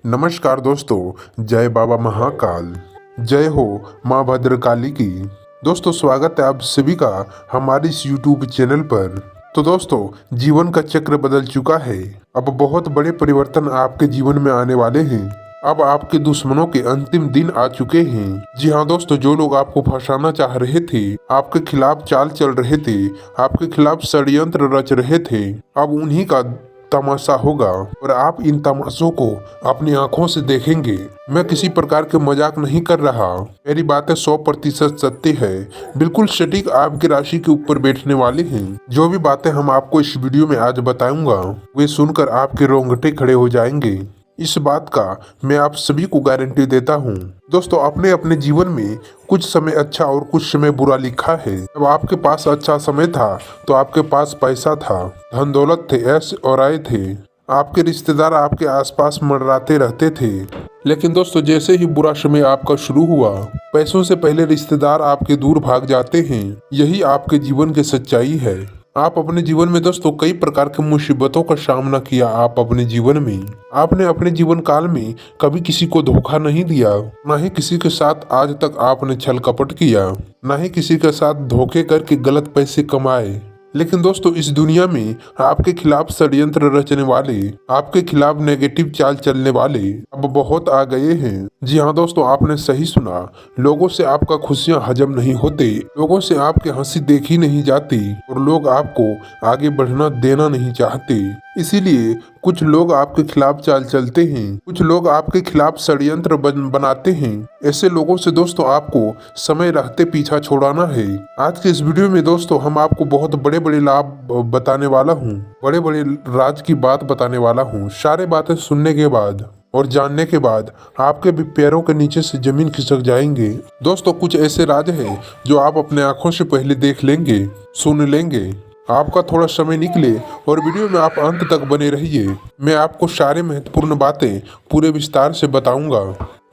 नमस्कार दोस्तों, जय बाबा महाकाल, जय हो माँ भद्रकाली की। दोस्तों स्वागत है आप सभी का हमारे इस YouTube चैनल पर। तो दोस्तों जीवन का चक्र बदल चुका है। अब बहुत बड़े परिवर्तन आपके जीवन में आने वाले हैं। अब आपके दुश्मनों के अंतिम दिन आ चुके हैं। जी हाँ दोस्तों, जो लोग आपको फंसाना चाह रहे थे, आपके खिलाफ चाल चल रहे थे, आपके खिलाफ षड्यंत्र रच रहे थे, अब उन्हीं का तमाशा होगा और आप इन तमाशों को अपनी आंखों से देखेंगे। मैं किसी प्रकार के मजाक नहीं कर रहा, मेरी बातें 100% सत्य है, बिल्कुल सटीक आपकी राशि के ऊपर बैठने वाले हैं। जो भी बातें हम आपको इस वीडियो में आज बताऊंगा वे सुनकर आपके रोंगटे खड़े हो जाएंगे। इस बात का मैं आप सभी को गारंटी देता हूँ। दोस्तों अपने अपने जीवन में कुछ समय अच्छा और कुछ समय बुरा लिखा है। जब आपके पास अच्छा समय था तो आपके पास पैसा था, धन दौलत थे, ऐश और आए थे, आपके रिश्तेदार आपके आसपास मंडराते रहते थे। लेकिन दोस्तों जैसे ही बुरा समय आपका शुरू हुआ, पैसों से पहले रिश्तेदार आपके दूर भाग जाते हैं। यही आपके जीवन की सच्चाई है। आप अपने जीवन में दोस्तों कई प्रकार की मुसीबतों का सामना किया। आप अपने जीवन में आपने अपने जीवन काल में कभी किसी को धोखा नहीं दिया, न ही किसी के साथ आज तक आपने छल कपट किया, न ही किसी के साथ धोखे करके गलत पैसे कमाए। लेकिन दोस्तों इस दुनिया में आपके खिलाफ षड्यंत्र रचने वाले, आपके खिलाफ नेगेटिव चाल चलने वाले अब बहुत आ गए हैं। जी हाँ दोस्तों, आपने सही सुना। लोगों से आपका खुशियाँ हजम नहीं होते, लोगों से आपकी हंसी देखी नहीं जाती और लोग आपको आगे बढ़ना देना नहीं चाहते। इसीलिए कुछ लोग आपके खिलाफ चाल चलते हैं, कुछ लोग आपके खिलाफ षड्यंत्र बनाते हैं। ऐसे लोगों से दोस्तों आपको समय रहते पीछा छुड़ाना है। आज के इस वीडियो में दोस्तों हम आपको बहुत बड़े बड़े लाभ बताने वाला हूँ, बड़े बड़े राज की बात बताने वाला हूँ। सारे बातें सुनने के बाद और जानने के बाद आपके भी पैरों के नीचे से जमीन खिसक जाएंगे। दोस्तों कुछ ऐसे राज हैं जो आप अपने आंखों से पहले देख लेंगे, सुन लेंगे। आपका थोड़ा समय निकले और वीडियो में आप अंत तक बने रहिए। मैं आपको सारे महत्वपूर्ण बातें पूरे विस्तार से बताऊंगा।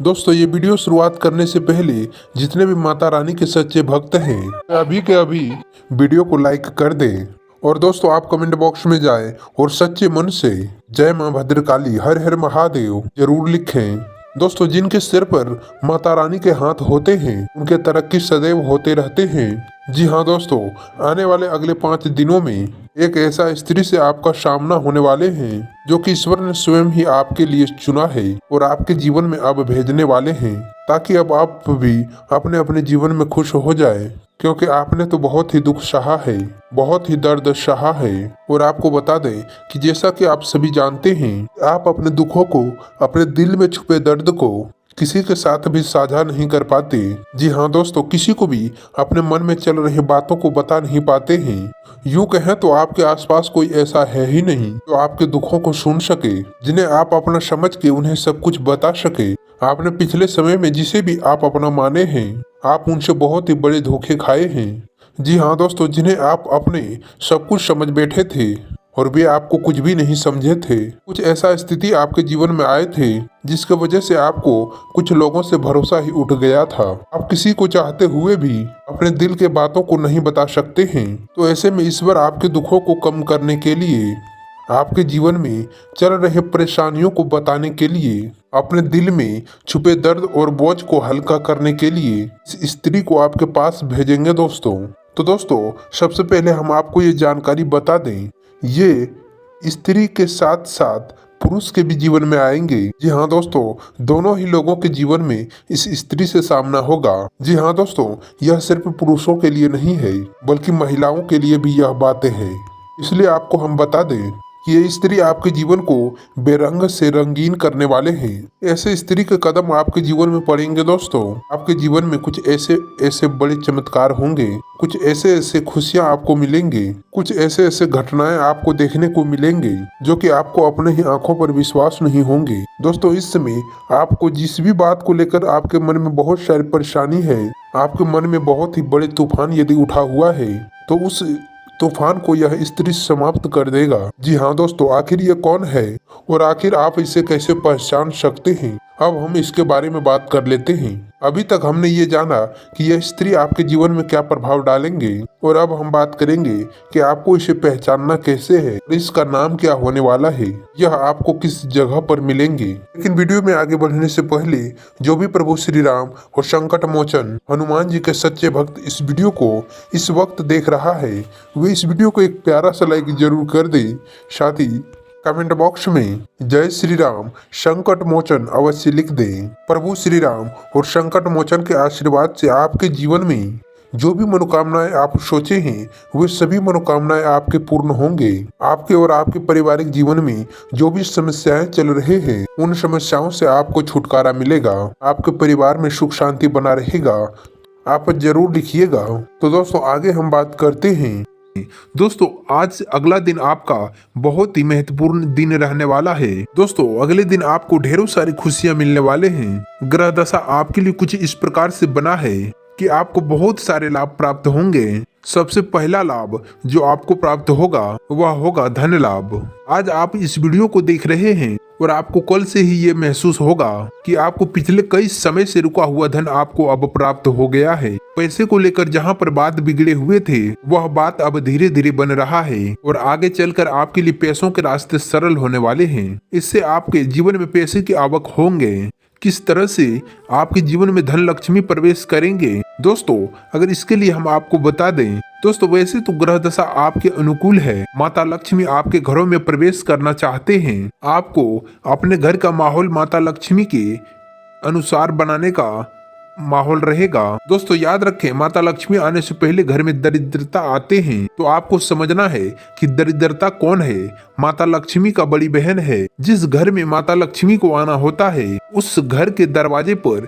दोस्तों ये वीडियो शुरुआत करने से पहले जितने भी माता रानी के सच्चे भक्त हैं अभी के अभी वीडियो को लाइक कर दें और दोस्तों आप कमेंट बॉक्स में जाएं और सच्चे मन से जय मां भद्रकाली, हर हर महादेव जरूर लिखें। दोस्तों जिनके सिर पर माता रानी के हाथ होते हैं उनके तरक्की सदैव होते रहते हैं। जी हाँ दोस्तों, आने वाले अगले 5 दिनों में एक ऐसा स्त्री से आपका सामना होने वाले हैं जो कि ईश्वर ने स्वयं ही आपके लिए चुना है और आपके जीवन में अब भेजने वाले हैं, ताकि अब आप भी अपने अपने जीवन में खुश हो जाए। क्योंकि आपने तो बहुत ही दुख सहा है, बहुत ही दर्द सहा है। और आपको बता दें कि जैसा कि आप सभी जानते हैं, आप अपने दुखों को, अपने दिल में छुपे दर्द को किसी के साथ भी साझा नहीं कर पाते। जी हाँ दोस्तों, किसी को भी अपने मन में चल रही बातों को बता नहीं पाते हैं। यूँ कहें तो आपके आसपास कोई ऐसा है ही नहीं जो आपके दुखों को सुन सके, जिन्हें आप अपना समझ के उन्हें सब कुछ बता सके। आपने पिछले समय में जिसे भी आप अपना माने हैं, आप उनसे बहुत ही बड़े धोखे खाए हैं। जी हाँ दोस्तों, जिन्हें आप अपने सब कुछ समझ बैठे थे और वे आपको कुछ भी नहीं समझे थे। कुछ ऐसा स्थिति आपके जीवन में आए थे जिसकी वजह से आपको कुछ लोगों से भरोसा ही उठ गया था। आप किसी को चाहते हुए भी अपने दिल के बातों को नहीं बता सकते हैं। तो ऐसे में ईश्वर आपके दुखों को कम करने के लिए, आपके जीवन में चल रहे परेशानियों को बताने के लिए, अपने दिल में छुपे दर्द और बोझ को हल्का करने के लिए इस स्त्री को आपके पास भेजेंगे दोस्तों। तो दोस्तों सबसे पहले हम आपको ये जानकारी बता दें, ये स्त्री के साथ साथ पुरुष के भी जीवन में आएंगे। जी हाँ दोस्तों, दोनों ही लोगों के जीवन में इस स्त्री से सामना होगा। जी हाँ दोस्तों, यह सिर्फ पुरुषों के लिए नहीं है बल्कि महिलाओं के लिए भी यह बातें हैं। इसलिए आपको हम बता दें कि ये स्त्री आपके जीवन को बेरंग से रंगीन करने वाले हैं। ऐसे स्त्री के कदम आपके जीवन में पड़ेंगे दोस्तों, आपके जीवन में कुछ ऐसे ऐसे बड़े चमत्कार होंगे, कुछ ऐसे ऐसे खुशियां आपको मिलेंगे, कुछ ऐसे ऐसे घटनाएं आपको देखने को मिलेंगे जो कि आपको अपने ही आंखों पर विश्वास नहीं होंगे। दोस्तों इस समय आपको जिस भी बात को लेकर आपके मन में बहुत सारी परेशानी है, आपके मन में बहुत ही बड़े तूफान यदि उठा हुआ है, तो उस तूफान को यह स्त्री समाप्त कर देगा। जी हाँ दोस्तों, आखिर ये कौन है और आखिर आप इसे कैसे पहचान सकते हैं, अब हम इसके बारे में बात कर लेते हैं। अभी तक हमने ये जाना कि यह स्त्री आपके जीवन में क्या प्रभाव डालेंगे और अब हम बात करेंगे कि आपको इसे पहचानना कैसे है और इसका नाम क्या होने वाला है, यह आपको किस जगह पर मिलेंगे। लेकिन वीडियो में आगे बढ़ने से पहले जो भी प्रभु श्री राम और संकट मोचन हनुमान जी के सच्चे भक्त इस वीडियो को इस वक्त देख रहा है वे इस वीडियो को एक प्यारा सा लाइक जरूर कर दे, साथ ही कमेंट बॉक्स में जय श्री राम संकट मोचन अवश्य लिख दें। प्रभु श्री राम और संकट मोचन के आशीर्वाद से आपके जीवन में जो भी मनोकामनाएं आप सोचे हैं वे सभी मनोकामनाएं आपके पूर्ण होंगे। आपके और आपके पारिवारिक जीवन में जो भी समस्याएं चल रहे हैं उन समस्याओं से आपको छुटकारा मिलेगा, आपके परिवार में सुख शांति बना रहेगा। आप जरूर लिखिएगा। तो दोस्तों आगे हम बात करते हैं। दोस्तों आज अगला दिन आपका बहुत ही महत्वपूर्ण दिन रहने वाला है। दोस्तों अगले दिन आपको ढेरों सारी खुशियां मिलने वाले हैं। ग्रह दशा आपके लिए कुछ इस प्रकार से बना है कि आपको बहुत सारे लाभ प्राप्त होंगे। सबसे पहला लाभ जो आपको प्राप्त होगा वह होगा धन लाभ। आज आप इस वीडियो को देख रहे हैं और आपको कल से ही ये महसूस होगा कि आपको पिछले कई समय से रुका हुआ धन आपको अब प्राप्त हो गया है। पैसे को लेकर जहां पर बात बिगड़े हुए थे वह बात अब धीरे धीरे बन रहा है और आगे चलकर आपके लिए पैसों के रास्ते सरल होने वाले हैं। इससे आपके जीवन में पैसे की आवक होंगे। किस तरह से आपके जीवन में धन लक्ष्मी प्रवेश करेंगे दोस्तों, अगर इसके लिए हम आपको बता दें दोस्तों, वैसे तो ग्रह दशा आपके अनुकूल है। माता लक्ष्मी आपके घरों में प्रवेश करना चाहते हैं। आपको अपने घर का माहौल माता लक्ष्मी के अनुसार बनाने का माहौल रहेगा। दोस्तों याद रखें, माता लक्ष्मी आने से पहले घर में दरिद्रता आते हैं तो आपको समझना है कि दरिद्रता कौन है। माता लक्ष्मी का बड़ी बहन है। जिस घर में माता लक्ष्मी को आना होता है उस घर के दरवाजे पर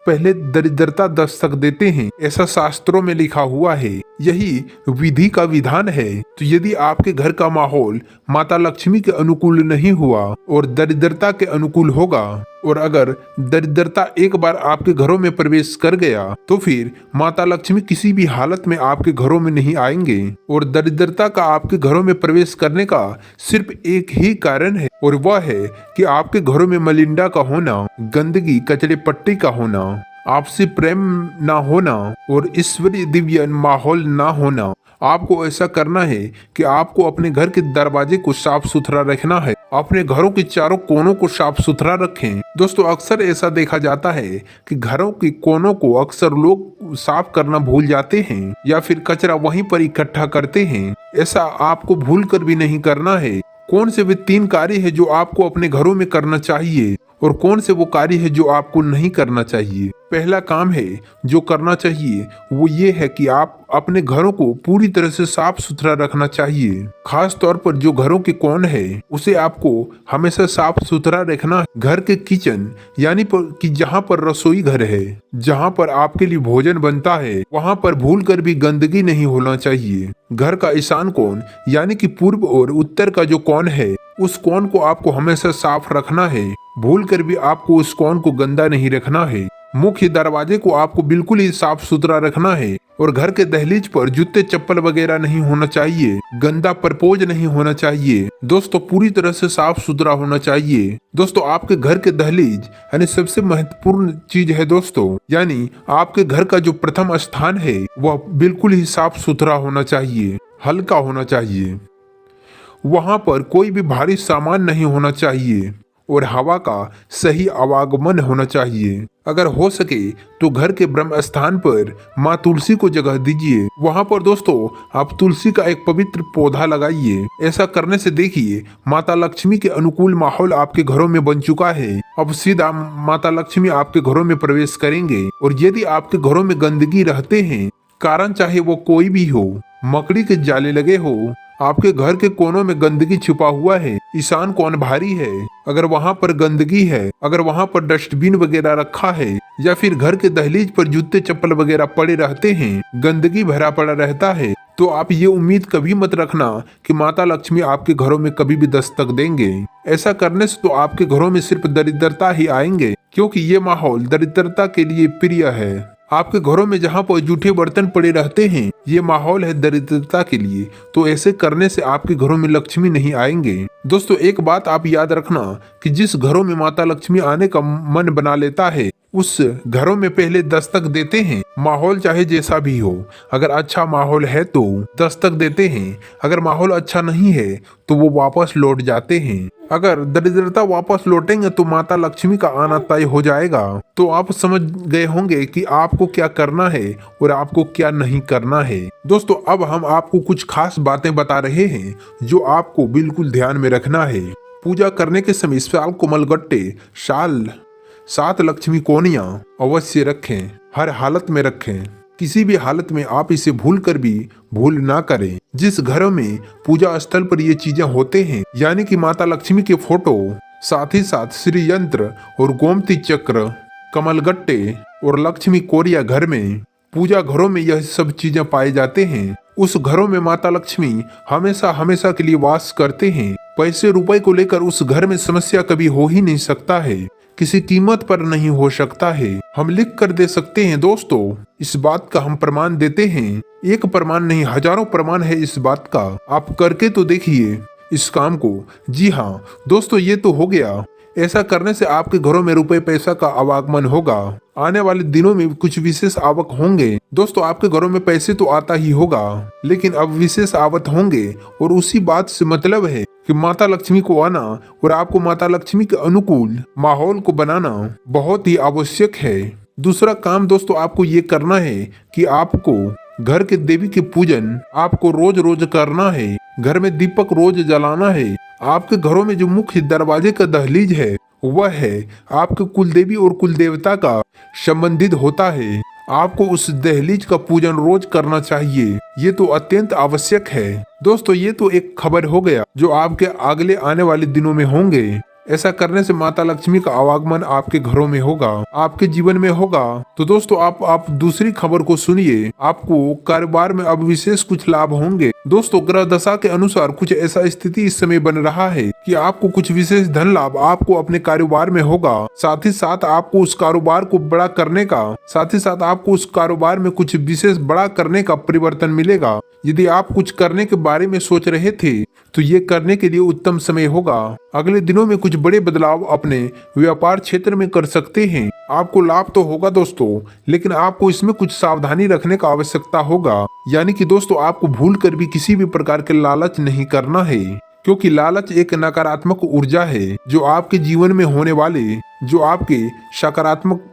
पहले दरिद्रता दस्तक देते हैं, ऐसा शास्त्रों में लिखा हुआ है। यही विधि का विधान है। तो यदि आपके घर का माहौल माता लक्ष्मी के अनुकूल नहीं हुआ और दरिद्रता के अनुकूल होगा और अगर दरिद्रता एक बार आपके घरों में प्रवेश कर गया तो फिर माता लक्ष्मी किसी भी हालत में आपके घरों में नहीं आएंगे। और दरिद्रता का आपके घरों में प्रवेश करने का सिर्फ एक ही कारण है और वह है कि आपके घरों में मलिंडा का होना, गंदगी कचरे पट्टी का होना, आपसी प्रेम ना होना और ईश्वरीय दिव्य माहौल ना होना। आपको ऐसा करना है कि आपको अपने घर के दरवाजे को साफ सुथरा रखना है। अपने घरों के चारों कोनों को साफ सुथरा रखें। दोस्तों अक्सर ऐसा देखा जाता है कि घरों के कोनों को अक्सर लोग साफ करना भूल जाते हैं या फिर कचरा वहीं पर इकट्ठा करते हैं। ऐसा आपको भूल कर भी नहीं करना है। कौन से वे 3 कार्य है जो आपको अपने घरों में करना चाहिए और कौन से वो कार्य है जो आपको नहीं करना चाहिए। पहला काम है जो करना चाहिए वो ये है कि आप अपने घरों को पूरी तरह से साफ सुथरा रखना चाहिए। खास तौर पर जो घरों के कोण है उसे आपको हमेशा साफ सुथरा रखना है। घर के किचन यानी कि जहाँ पर रसोई घर है, जहाँ पर आपके लिए भोजन बनता है, वहाँ पर भूल कर भी गंदगी नहीं होना चाहिए। घर का ईशान कोण यानी कि पूर्व और उत्तर का जो कोण है उस कोण को आपको हमेशा साफ रखना है। भूल कर भी आपको उस कोण को गंदा नहीं रखना है। मुख्य दरवाजे को आपको बिल्कुल ही साफ सुथरा रखना है और घर के दहलीज पर जूते चप्पल वगैरह नहीं होना चाहिए। गंदा परपोज नहीं होना चाहिए। दोस्तों पूरी तरह से साफ सुथरा होना चाहिए। दोस्तों आपके घर के दहलीज यानी सबसे महत्वपूर्ण चीज है दोस्तों, यानी आपके घर का जो प्रथम स्थान है वह बिल्कुल ही साफ सुथरा होना चाहिए, हल्का होना चाहिए। वहां पर कोई भी भारी सामान नहीं होना चाहिए और हवा का सही आवागमन होना चाहिए। अगर हो सके तो घर के ब्रह्म स्थान पर माँ तुलसी को जगह दीजिए। वहाँ पर दोस्तों आप तुलसी का एक पवित्र पौधा लगाइए। ऐसा करने से देखिए माता लक्ष्मी के अनुकूल माहौल आपके घरों में बन चुका है। अब सीधा माता लक्ष्मी आपके घरों में प्रवेश करेंगे। और यदि आपके घरों में गंदगी रहते हैं, कारण चाहे वो कोई भी हो, मकड़ी के जाले लगे हो, आपके घर के कोनों में गंदगी छुपा हुआ है, ईशान कोण भारी है, अगर वहाँ पर गंदगी है, अगर वहाँ पर डस्टबिन वगैरह रखा है या फिर घर के दहलीज पर जूते चप्पल वगैरह पड़े रहते हैं, गंदगी भरा पड़ा रहता है, तो आप ये उम्मीद कभी मत रखना कि माता लक्ष्मी आपके घरों में कभी भी दस्तक देंगे। ऐसा करने से तो आपके घरों में सिर्फ दरिद्रता ही आएंगे, क्योंकि ये माहौल दरिद्रता के लिए प्रिय है। आपके घरों में जहाँ पर जूठे बर्तन पड़े रहते हैं, ये माहौल है दरिद्रता के लिए, तो ऐसे करने से आपके घरों में लक्ष्मी नहीं आएंगे। दोस्तों एक बात आप याद रखना कि जिस घरों में माता लक्ष्मी आने का मन बना लेता है उस घरों में पहले दस्तक देते हैं। माहौल चाहे जैसा भी हो, अगर अच्छा माहौल है तो दस्तक देते हैं, अगर माहौल अच्छा नहीं है तो वो वापस लौट जाते हैं। अगर दरिद्रता वापस लौटेंगे तो माता लक्ष्मी का आना तय हो जाएगा। तो आप समझ गए होंगे कि आपको क्या करना है और आपको क्या नहीं करना है। दोस्तों, अब हम आपको कुछ खास बातें बता रहे हैं जो आपको बिल्कुल ध्यान में रखना है। पूजा करने के समय शाल कोमलगट्टे, शाल 7 लक्ष्मी कोनियां अवश्य रखें, हर हालत में रखें। किसी भी हालत में आप इसे भूल कर भी भूल ना करें। जिस घरों में पूजा स्थल पर ये चीजें होते हैं, यानी कि माता लक्ष्मी के फोटो, साथ ही साथ श्री यंत्र और गोमती चक्र, कमलगट्टे और लक्ष्मी कोरिया घर में, पूजा घरों में यह सब चीजें पाए जाते हैं, उस घरों में माता लक्ष्मी हमेशा हमेशा के लिए वास करते हैं। पैसे रुपए को लेकर उस घर में समस्या कभी हो ही नहीं सकता है, किसी कीमत पर नहीं हो सकता है। हम लिख कर दे सकते हैं दोस्तों, इस बात का हम प्रमाण देते हैं। एक प्रमाण नहीं, हजारों प्रमाण है इस बात का। आप करके तो देखिए इस काम को। जी हाँ दोस्तों, ये तो हो गया। ऐसा करने से आपके घरों में रुपए पैसा का आवागमन होगा। आने वाले दिनों में कुछ विशेष आवक होंगे। दोस्तों, आपके घरों में पैसे तो आता ही होगा, लेकिन अब विशेष आवक होंगे और उसी बात से मतलब है कि माता लक्ष्मी को आना और आपको माता लक्ष्मी के अनुकूल माहौल को बनाना बहुत ही आवश्यक है। दूसरा काम दोस्तों आपको ये करना है कि आपको घर के देवी के पूजन आपको रोज रोज करना है। घर में दीपक रोज जलाना है। आपके घरों में जो मुख्य दरवाजे का दहलीज है वह है आपके कुल देवी और कुल देवता का संबंधित होता है। आपको उस दहलीज का पूजन रोज करना चाहिए। ये तो अत्यंत आवश्यक है। दोस्तों, ये तो एक खबर हो गया जो आपके अगले आने वाले दिनों में होंगे। ऐसा करने से माता लक्ष्मी का आवागमन आपके घरों में होगा, आपके जीवन में होगा। तो दोस्तों आप दूसरी खबर को सुनिए। आपको कारोबार में अब विशेष कुछ लाभ होंगे। दोस्तों, ग्रह दशा के अनुसार कुछ ऐसा स्थिति इस समय बन रहा है कि आपको कुछ विशेष धन लाभ आपको अपने कारोबार में होगा। साथ ही साथ आपको उस कारोबार को बड़ा करने का, साथ ही साथ आपको उस कारोबार में कुछ विशेष बड़ा करने का परिवर्तन मिलेगा। यदि आप कुछ करने के बारे में सोच रहे थे तो ये करने के लिए उत्तम समय होगा। अगले दिनों में कुछ बड़े बदलाव अपने व्यापार क्षेत्र में कर सकते हैं। आपको लाभ तो होगा दोस्तों, लेकिन आपको इसमें कुछ सावधानी रखने का आवश्यकता होगा। यानी कि दोस्तों, आपको भूल कर भी किसी भी प्रकार के लालच नहीं करना है, क्योंकि लालच एक नकारात्मक ऊर्जा है जो आपके जीवन में होने वाले, जो आपके सकारात्मक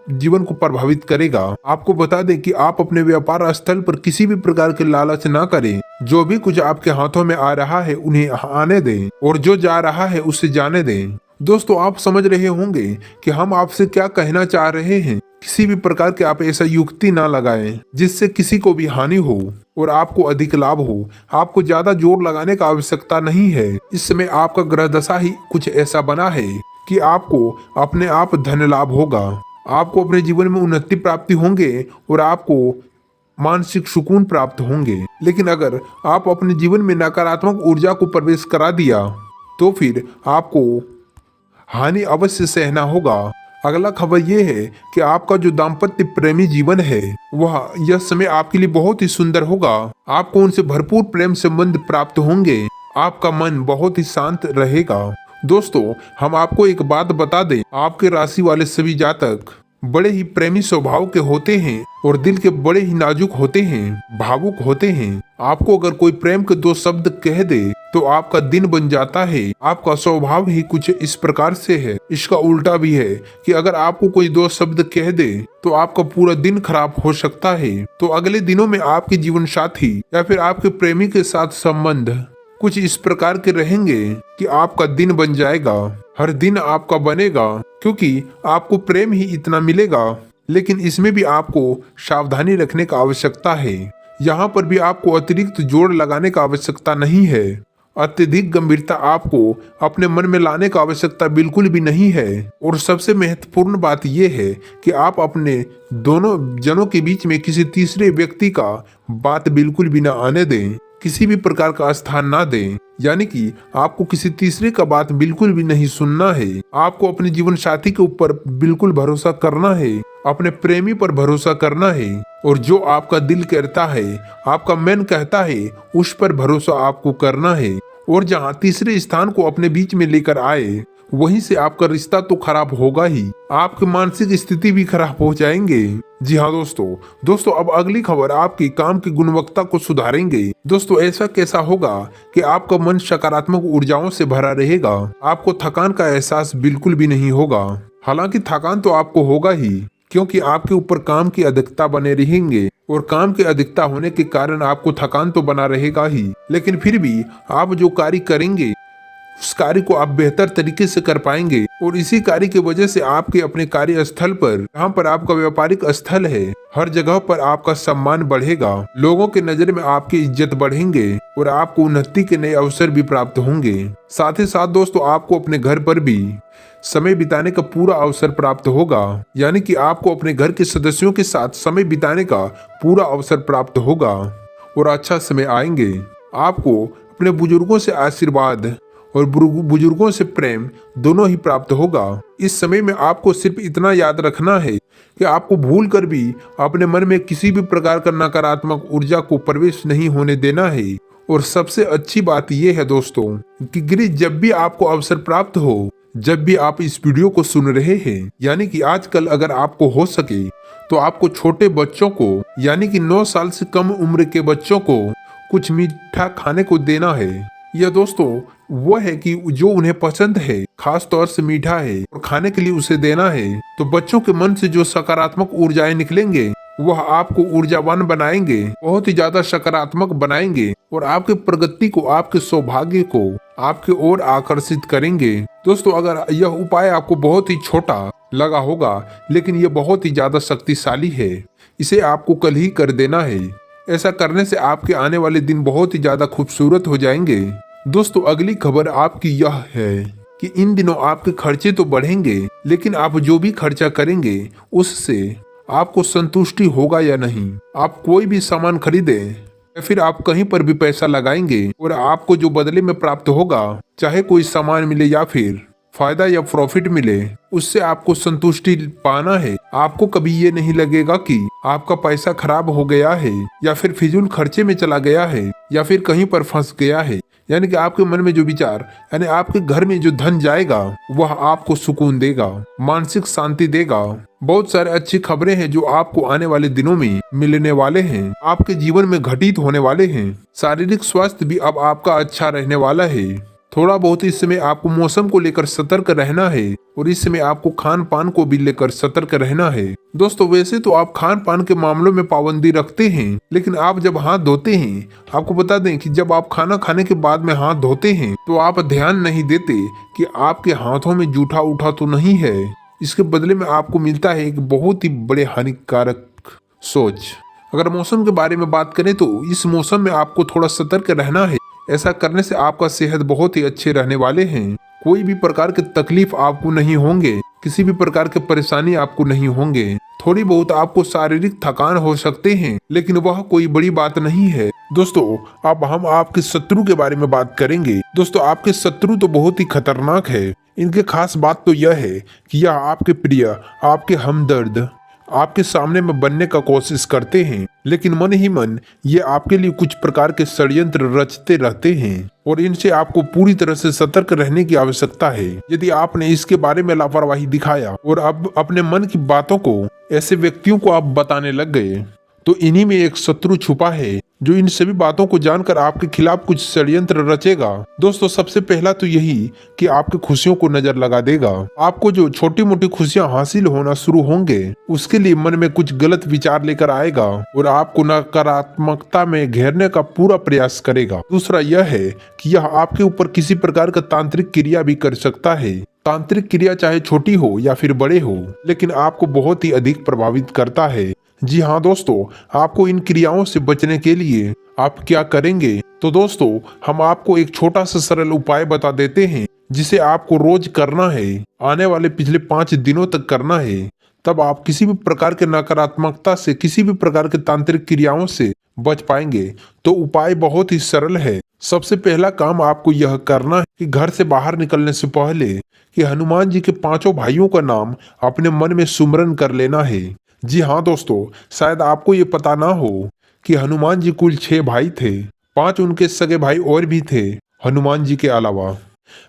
जीवन को प्रभावित करेगा। आपको बता दें कि आप अपने व्यापार स्थल पर किसी भी प्रकार के लालच ना करें। जो भी कुछ आपके हाथों में आ रहा है उन्हें आने दें और जो जा रहा है उसे जाने दें। दोस्तों, आप समझ रहे होंगे कि हम आपसे क्या कहना चाह रहे हैं। किसी भी प्रकार के आप ऐसा युक्ति ना लगाएं जिससे किसी को भी हानि हो और आपको अधिक लाभ हो। आपको ज्यादा जोर लगाने का आवश्यकता नहीं है। इस समय आपका ग्रह दशा ही कुछ ऐसा बना है कि आपको अपने आप धन लाभ होगा। आपको अपने जीवन में उन्नति प्राप्ति होंगे और आपको मानसिक सुकून प्राप्त होंगे। लेकिन अगर आप अपने जीवन में नकारात्मक ऊर्जा को प्रवेश करा दिया तो फिर आपको हानि अवश्य सहना होगा। अगला खबर यह है कि आपका जो दाम्पत्य प्रेमी जीवन है वह यह समय आपके लिए बहुत ही सुंदर होगा। आपको उनसे भरपूर प्रेम संबंध प्राप्त होंगे। आपका मन बहुत ही शांत रहेगा। दोस्तों, हम आपको एक बात बता दें, आपके राशि वाले सभी जातक बड़े ही प्रेमी स्वभाव के होते हैं और दिल के बड़े ही नाजुक होते हैं, भावुक होते हैं। आपको अगर कोई प्रेम के 2 शब्द कह दे तो आपका दिन बन जाता है। आपका स्वभाव ही कुछ इस प्रकार से है। इसका उल्टा भी है कि अगर आपको कोई 2 शब्द कह दे तो आपका पूरा दिन खराब हो सकता है। तो अगले दिनों में आपके जीवन साथी या फिर आपके प्रेमी के साथ संबंध कुछ इस प्रकार के रहेंगे कि आपका दिन बन जाएगा। हर दिन आपका बनेगा, क्योंकि आपको प्रेम ही इतना मिलेगा। लेकिन इसमें भी आपको सावधानी रखने का आवश्यकता है। यहाँ पर भी आपको अतिरिक्त जोर लगाने का आवश्यकता नहीं है। अत्यधिक गंभीरता आपको अपने मन में लाने का आवश्यकता बिल्कुल भी नहीं है। और सबसे महत्वपूर्ण बात यह है कि आप अपने दोनों जनों के बीच में किसी तीसरे व्यक्ति का बात बिल्कुल भी ना आने दें, किसी भी प्रकार का स्थान ना दें। यानी कि आपको किसी तीसरे का बात बिल्कुल भी नहीं सुनना है। आपको अपने जीवन साथी के ऊपर बिल्कुल भरोसा करना है, अपने प्रेमी पर भरोसा करना है और जो आपका दिल कहता है, आपका मन कहता है, उस पर भरोसा आपको करना है। और जहाँ तीसरे स्थान को अपने बीच में लेकर आए वहीं से आपका रिश्ता तो खराब होगा ही, आपकी मानसिक स्थिति भी खराब हो जाएंगे। जी हाँ दोस्तों अब अगली खबर आपकी काम की गुणवत्ता को सुधारेंगे। दोस्तों ऐसा कैसा होगा कि आपका मन सकारात्मक ऊर्जाओं से भरा रहेगा, आपको थकान का एहसास बिल्कुल भी नहीं होगा। हालांकि थकान तो आपको होगा ही, क्योंकि आपके ऊपर काम की अधिकता बने रहेंगे और काम की अधिकता होने के कारण आपको थकान तो बना रहेगा ही, लेकिन फिर भी आप जो कार्य करेंगे उस कार्य को आप बेहतर तरीके से कर पाएंगे और इसी कार्य की वजह से आपके अपने कार्य स्थल पर, जहाँ पर आपका व्यापारिक स्थल है, हर जगह पर आपका सम्मान बढ़ेगा, लोगों के नजर में आपकी इज्जत बढ़ेंगे और आपको उन्नति के नए अवसर भी प्राप्त होंगे। साथ ही साथ दोस्तों आपको अपने घर पर भी समय बिताने का पूरा अवसर प्राप्त होगा, यानी कि आपको अपने घर के सदस्यों के साथ समय बिताने का पूरा अवसर प्राप्त होगा और अच्छा समय आएंगे। आपको अपने बुजुर्गों से आशीर्वाद और बुजुर्गों से प्रेम दोनों ही प्राप्त होगा। इस समय में आपको सिर्फ इतना याद रखना है कि आपको भूल कर भी अपने मन में किसी भी प्रकार का नकारात्मक ऊर्जा को प्रवेश नहीं होने देना है। और सबसे अच्छी बात यह है दोस्तों कि गिरीश, जब भी आपको अवसर प्राप्त हो, जब भी आप इस वीडियो को सुन रहे हैं, यानी कि आजकल अगर आपको हो सके तो आपको छोटे बच्चों को, यानी कि 9 साल से कम उम्र के बच्चों को कुछ मीठा खाने को देना है। यह दोस्तों वो है कि जो उन्हें पसंद है, खास तौर से मीठा है, और खाने के लिए उसे देना है। तो बच्चों के मन से जो सकारात्मक ऊर्जाएं निकलेंगे वह आपको ऊर्जावान बनाएंगे, बहुत ही ज्यादा सकारात्मक बनाएंगे और आपके प्रगति को, आपके सौभाग्य को आपके ओर आकर्षित करेंगे। दोस्तों अगर यह उपाय आपको बहुत ही छोटा लगा होगा, लेकिन यह बहुत ही ज्यादा शक्तिशाली है, इसे आपको कल ही कर देना है। ऐसा करने से आपके आने वाले दिन बहुत ही ज्यादा खूबसूरत हो जाएंगे। दोस्तों अगली खबर आपकी यह है कि इन दिनों आपके खर्चे तो बढ़ेंगे, लेकिन आप जो भी खर्चा करेंगे उससे आपको संतुष्टि होगा या नहीं। आप कोई भी सामान खरीदें या फिर आप कहीं पर भी पैसा लगाएंगे और आपको जो बदले में प्राप्त होगा, चाहे कोई सामान मिले या फिर फायदा या प्रॉफिट मिले, उससे आपको संतुष्टि पाना है। आपको कभी ये नहीं लगेगा कि आपका पैसा खराब हो गया है या फिर फिजूल खर्चे में चला गया है या फिर कहीं पर फंस गया है। यानी कि आपके मन में जो विचार, यानी आपके घर में जो धन जाएगा वह आपको सुकून देगा, मानसिक शांति देगा। बहुत सारे अच्छी खबरें हैं जो आपको आने वाले दिनों में मिलने वाले हैं, आपके जीवन में घटित होने वाले हैं। शारीरिक स्वास्थ्य भी अब आपका अच्छा रहने वाला है। थोड़ा बहुत इस समय आपको मौसम को लेकर सतर्क रहना है और इस समय आपको खान पान को भी लेकर सतर्क रहना है। दोस्तों वैसे तो आप खान पान के मामलों में पाबंदी रखते हैं, लेकिन आप जब हाथ धोते हैं, आपको बता दें कि जब आप खाना खाने के बाद में हाथ धोते हैं तो आप ध्यान नहीं देते कि आपके हाथों में जूठा उठा तो नहीं है। इसके बदले में आपको मिलता है एक बहुत ही बड़े हानिकारक सोच। अगर मौसम के बारे में बात करें तो इस मौसम में आपको थोड़ा सतर्क रहना है। ऐसा करने से आपका सेहत बहुत ही अच्छे रहने वाले हैं। कोई भी प्रकार के तकलीफ आपको नहीं होंगे, किसी भी प्रकार के परेशानी आपको नहीं होंगे। थोड़ी बहुत आपको शारीरिक थकान हो सकते हैं, लेकिन वह कोई बड़ी बात नहीं है। दोस्तों अब हम आपके शत्रु के बारे में बात करेंगे। दोस्तों आपके शत्रु तो बहुत ही खतरनाक है। इनके खास बात तो यह है कि यह आपके प्रिय, आपके हमदर्द, आपके सामने में बनने का कोशिश करते हैं, लेकिन मन ही मन ये आपके लिए कुछ प्रकार के षड्यंत्र रचते रहते हैं और इनसे आपको पूरी तरह से सतर्क रहने की आवश्यकता है। यदि आपने इसके बारे में लापरवाही दिखाया और अब अपने मन की बातों को ऐसे व्यक्तियों को आप बताने लग गए, तो इन्हीं में एक शत्रु छुपा है जो इन सभी बातों को जानकर आपके खिलाफ कुछ षड्यंत्र रचेगा। दोस्तों सबसे पहला तो यही कि आपकी खुशियों को नजर लगा देगा। आपको जो छोटी मोटी खुशियां हासिल होना शुरू होंगे उसके लिए मन में कुछ गलत विचार लेकर आएगा और आपको नकारात्मकता में घेरने का पूरा प्रयास करेगा। दूसरा यह है कि यह आपके ऊपर किसी प्रकार का तांत्रिक क्रिया भी कर सकता है। तांत्रिक क्रिया चाहे छोटी हो या फिर बड़े हो, लेकिन आपको बहुत ही अधिक प्रभावित करता है। जी हाँ दोस्तों, आपको इन क्रियाओं से बचने के लिए आप क्या करेंगे? तो दोस्तों हम आपको एक छोटा सा सरल उपाय बता देते हैं जिसे आपको रोज करना है, आने वाले पिछले 5 दिनों तक करना है। तब आप किसी भी प्रकार के नकारात्मकता से, किसी भी प्रकार के तांत्रिक क्रियाओं से बच पाएंगे। तो उपाय बहुत ही सरल है। सबसे पहला काम आपको यह करना है कि घर से बाहर निकलने से पहले कि हनुमान जी के 5 भाइयों का नाम अपने मन में सुमरन कर लेना है। जी हाँ दोस्तों, शायद आपको ये पता ना हो कि हनुमान जी कुल 6 भाई थे, 5 उनके सगे भाई और भी थे हनुमान जी के अलावा।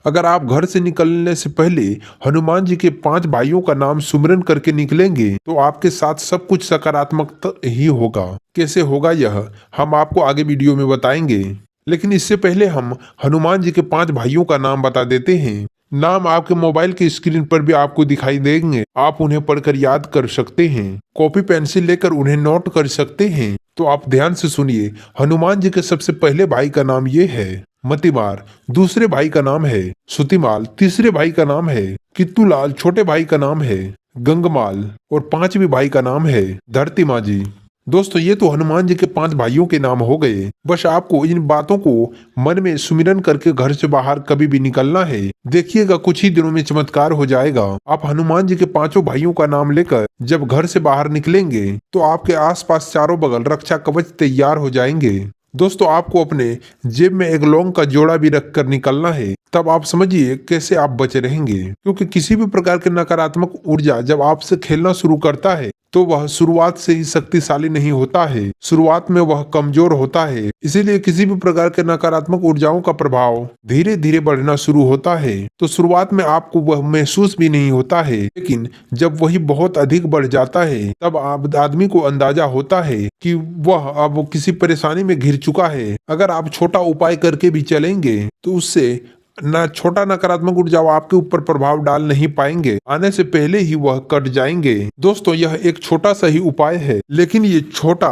अगर आप घर से निकलने से पहले हनुमान जी के 5 भाइयों का नाम सुमिरन करके निकलेंगे तो आपके साथ सब कुछ सकारात्मक ही होगा। कैसे होगा यह हम आपको आगे वीडियो में बताएंगे, लेकिन इससे पहले हम हनुमान जी के 5 भाइयों का नाम बता देते हैं। नाम आपके मोबाइल की स्क्रीन पर भी आपको दिखाई देंगे। आप उन्हें पढ़कर याद कर सकते हैं, कॉपी पेंसिल लेकर उन्हें नोट कर सकते हैं। तो आप ध्यान से सुनिए। हनुमान जी के सबसे पहले भाई का नाम ये है मतिमार, दूसरे भाई का नाम है सुतिमाल, तीसरे भाई का नाम है कित्तूलाल, छोटे भाई का नाम है गंगमाल और 5वें भाई का नाम है धरती मांझी। दोस्तों ये तो हनुमान जी के 5 भाइयों के नाम हो गए। बस आपको इन बातों को मन में सुमिरन करके घर से बाहर कभी भी निकलना है। देखिएगा कुछ ही दिनों में चमत्कार हो जाएगा। आप हनुमान जी के 5 भाइयों का नाम लेकर जब घर से बाहर निकलेंगे तो आपके आसपास चारों बगल रक्षा कवच तैयार हो जाएंगे। दोस्तों आपको अपने जेब में एक लौंग का जोड़ा भी रख कर निकलना है। तब आप समझिए कैसे आप बचे रहेंगे, क्योंकि किसी भी प्रकार के नकारात्मक ऊर्जा जब आपसे खेलना शुरू करता है तो वह शुरुआत से ही शक्तिशाली नहीं होता है, शुरुआत में वह कमजोर होता है। इसीलिए किसी भी प्रकार के नकारात्मक ऊर्जाओं का प्रभाव धीरे धीरे बढ़ना शुरू होता है। तो शुरुआत में आपको वह महसूस भी नहीं होता है, लेकिन जब वही बहुत अधिक बढ़ जाता है तब आदमी को अंदाजा होता है कि वह अब किसी परेशानी में घिर चुका है। अगर आप छोटा उपाय करके भी चलेंगे तो उससे छोटा नकारात्मक ऊर्जा आपके ऊपर प्रभाव डाल नहीं पाएंगे, आने से पहले ही वह कट जाएंगे। दोस्तों यह एक छोटा सा ही उपाय है, लेकिन ये छोटा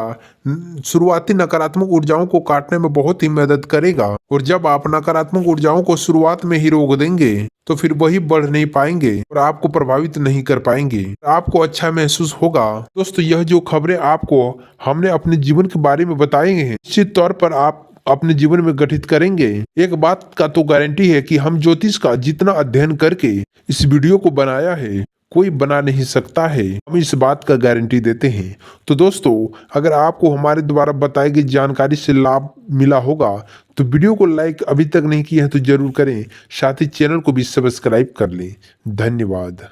शुरुआती नकारात्मक ऊर्जाओं को काटने में बहुत ही मदद करेगा। और जब आप नकारात्मक ऊर्जाओं को शुरुआत में ही रोक देंगे तो फिर वही बढ़ नहीं पाएंगे और आपको प्रभावित नहीं कर पाएंगे। आपको अच्छा महसूस होगा। दोस्तों यह जो खबरें आपको हमने अपने जीवन के बारे में बताए हैं, निश्चित तौर पर आप अपने जीवन में गठित करेंगे। एक बात का तो गारंटी है कि हम ज्योतिष का जितना अध्ययन करके इस वीडियो को बनाया है कोई बना नहीं सकता है, हम इस बात का गारंटी देते हैं। तो दोस्तों अगर आपको हमारे द्वारा बताई गई जानकारी से लाभ मिला होगा तो वीडियो को लाइक अभी तक नहीं किया है तो जरूर करें, साथ ही चैनल को भी सब्सक्राइब कर लें। धन्यवाद।